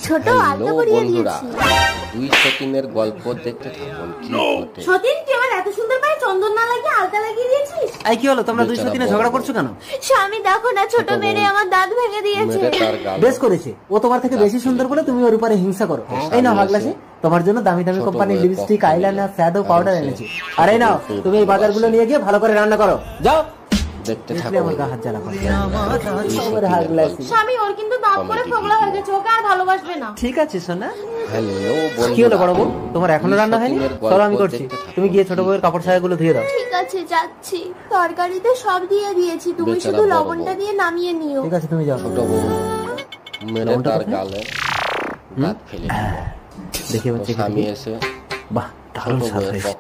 ছোট আলতা পরিয়ে দিয়েছি। 2 সতীনের গল্প দেখতে থাকুন কি ঘটে। সতীন, তুই আমার এত সুন্দর পায়ে চন্দন না লাগিয়ে আলতা লাগিয়ে দিয়েছিস। এই কি হলো, তোমরা 2 সতীনে ঝগড়া করছো কেন? স্বামী দেখো না, ছোট মেরে আমার দাঁত ভেঙে দিয়েছে। বেশ করেছে, ও তোমার থেকে বেশি সুন্দর বলে তুমি ওর উপরে হিংসা করো। এই নাও হাগলাসি, তোমার জন্য দামি দামি কোম্পানির লিপস্টিক, আইলাইনার, শ্যাডো, পাউডার এনেছি। আর এই নাও, তুমি এই বাজারগুলো নিয়ে গিয়ে ভালো করে রান্না করো, যাও। দেখতে থাকলে আমার গা হাত জ্বালা করে। স্বামী ওর কিন্তু দাঁত পড়ে ফোগলা হয়ে গেছে, ওকে আর ভালোবাসবে না। ঠিক আছে সোনা। হ্যালো কি হলো বড় বউ, তোমার এখনো রান্না হয়নি? চলো আমি করছি, তুমি গিয়ে ছোট বউয়ের কাপড় ছায়াগুলো ধুয়ে দাও। ঠিক আছে, যাচ্ছি। তরকারিতে সব দিয়ে দিয়েছি, তুমি শুধু লবণটা দিয়ে নামিয়ে নিও। ঠিক আছে, তুমি যাও। ছোট বউ মেরে তার গালে দাঁত ফেলে দেখি বাচ্চা স্বামী এসে বাহ, দারুণ স্বাদ হয়েছে।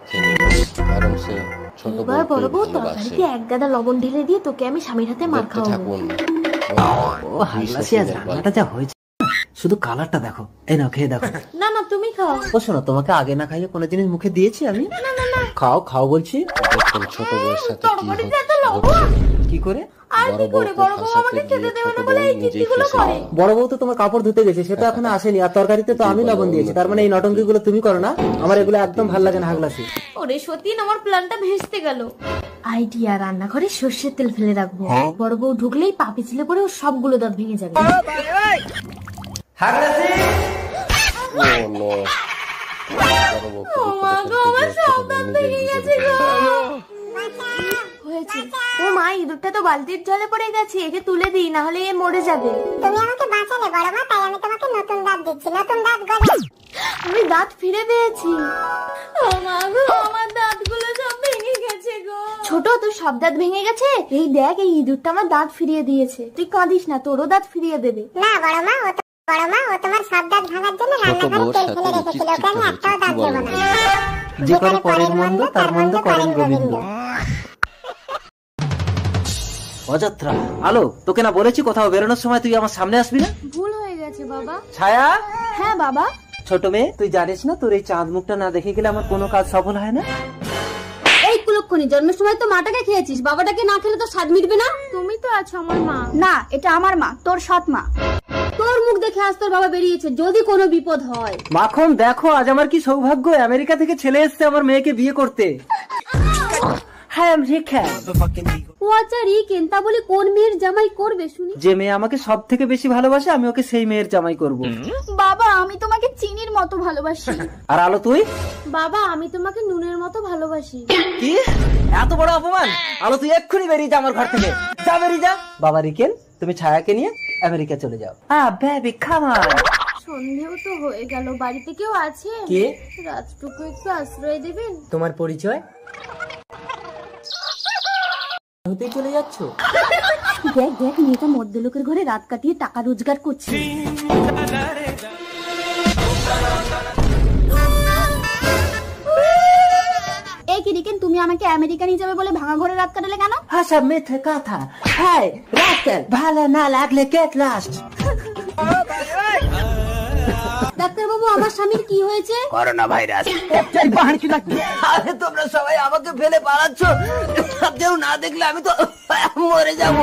কারণ সে ছোট এবার বড় বউ তরকারিতে এক গাদা লবণ ঢেলে দিয়ে তোকে আমি স্বামীর হাতে মার খাওয়াবো। ও হাগলাসি, আজ রান্নাটা যা হয়েছে, শুধু কালারটা দেখো। এই নাও, খেয়ে দেখো। না না, তুমি খাও। ও শোনো, তোমাকে আগে না খাইয়ে কোনো জিনিস মুখে দিয়েছি আমি? না না না, খাও খাও বলছি। দেখুন ছোট বউয়ের সাথে তরকারিতে এত লবণ। কি করে? আর কি করে বড় বউ আমাকে খেতে দেবে না বলে এই কীর্তিগুলো করে। বড় বউ তো তোমার কাপড় ধুতে গেছে, সে তো এখনো আসেনি। আর তরকারিতে তো আমি লবণ দিয়েছি, তার মানে এই নটঙ্কি গুলো তুমি করো না। আমার এগুলো একদম ভালো লাগে না হাগলাসি। ওরে সতীন, আমার প্ল্যানটা ভেস্তে গেল। আইডিয়া, রান্নাঘরে সর্ষের তেল ফেলে রাখবো, বড় বউ ঢুকলেই পা পিছলে পড়ে ওর সবগুলো দাঁত ভেঙে যাবে। হাগলাসি, ও নো, ও মা গো, আমার সব দাঁত ভেঙে গেছে গো। হয়েছে ও মা, ইঁদুরটা তো বালতির জলে পড়ে গেছে, একে তুলে দিই, না হলে এ মরে যাবে। তুমি আমাকে বাঁচালে বড় মা, তাই আমি তোমাকে নতুন দাঁত দিচ্ছি, নতুন দাঁত গলে। আমি দাঁত ফিরে পেয়েছি। ও মা গো, আমার দাঁতগুলো সব ভেঙে গেছে গো। ছোট, তোর সব দাঁত ভেঙে গেছে? এই দেখ, এই ইঁদুরটা আমার দাঁত ফিরিয়ে দিয়েছে। তুই কাঁদিস না, তোরও দাঁত ফিরিয়ে দেবে। না বড় মা, ও তোমার সব দাঁত ভাঙার জন্য রান্নাঘরে তেল ফেলে রেখেছিল, ওকে আমি একটাও দাঁত দেবো না। যে করে পরের মন্দ তার মন্দ করেন গোবিন্দ। অযত্রা আলো, তোকে না বলেছি কোথাও বেরোনোর সময় তুই আমার সামনে আসবি না? ভুল হয়ে গেছে বাবা। ছায়া। হ্যাঁ বাবা। ছোট মেয়ে, তুই জানিস না তোর এই চাঁদ মুখটা না দেখে গেলে আমার কোনো কাজ সফল হয় না। এই কুলক্ষণী, জন্মের সময় তো মাটাকে খেয়েছিস, বাবাটাকে না খেলে তো স্বাদ মিটবে না। তুমি তো আছো আমার মা। না, এটা আমার মা, তোর সৎ মা। তোর মুখ দেখে আজ তোর বাবা বেরিয়েছে, যদি কোনো বিপদ হয়। মাখন দেখো, আজ আমার কি সৌভাগ্য, আমেরিকা থেকে ছেলে এসছে আমার মেয়েকে বিয়ে করতে। হ্যাঁ, আমি ও আচ্ছা, রিকেন, তা বলি কোন মেয়ের জামাই করবে শুনি? যে মেয়ে আমাকে সব থেকে বেশি ভালোবাসে, আমি ওকে সেই মেয়ের জামাই করব। বাবা, আমি তোমাকে চিনির মতো ভালোবাসি। আর আলো তুই? বাবা, আমি তোমাকে নুনের মতো ভালোবাসি। কি এত বড় অপমান! আলো তুই এক্ষুনি বেরিয়ে যা আমার ঘর থেকে, যা বেরিয়ে যা। বাবা রিকেন, তুমি ছায়াকে নিয়ে আমেরিকা চলে যাও। Baby come on. সন্দেহ তো হয়ে গেল, বাড়িতে কেউ আছে? কে? রাতটুকু একটু আশ্রয় দেবেন? তোমার পরিচয়? হতেই চলে যাচ্ছ? দেখ দেখ, মেয়েটা মধ্যে লোকের ঘরে রাত কাটিয়ে টাকা রোজগার করছে। এই কি রিকেন, তুমি আমাকে আমেরিকা নিয়ে যাবে বলে ভাঙা ঘরে রাত কাটালে কেন? হাসা মিথ্যে কথা। হাই রাস্কেল, ভালো না লাগলে গেট লাস্ট। ডাক্তার বাবু, আমার স্বামীর কি হয়েছে? Corona virus. আরে তোমরা সবাই আমাকে ফেলে পালাচ্ছ, কেউ না দেখলে আমি তো মরে যাব।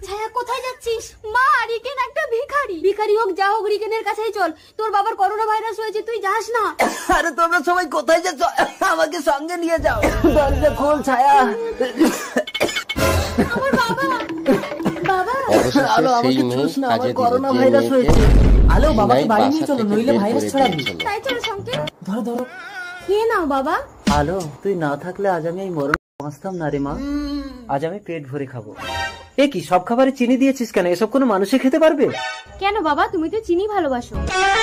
ছায়া, কোথায় যাচ্ছিস? মা, রিকেন একটা ভিখারি। ভিখারি হোক যা হোক, রিকেনের কাছেই চল। তোর বাবার করোনা ভাইরাস হয়েছে, তুই যাস না। আরে তোমরা সবাই কোথায় যাচ্ছ, আমাকে সঙ্গে নিয়ে যাও। দরজা খোল ছায়া। আমার বাবা। বাবা, আলো আমাকে ছুঁস না, আমার করোনা ভাইরাস হয়েছে। আলো বাবাকে বাড়ি নিয়ে চলো, নইলে ভাইরাস ছড়াবে। তাই চলো সংকেত। ধরো ধরো, খেয়ে নাও বাবা। আলো তুই না থাকলে আজ আমি এই মরণ বাঁচতাম না রে মা। আজ আমি পেট ভরে খাবো। এ কি, সব খাবারে চিনি দিয়েছিস কেন? এসব কোনো মানুষে খেতে পারবে? কেন বাবা, তুমি তো চিনি ভালোবাসো।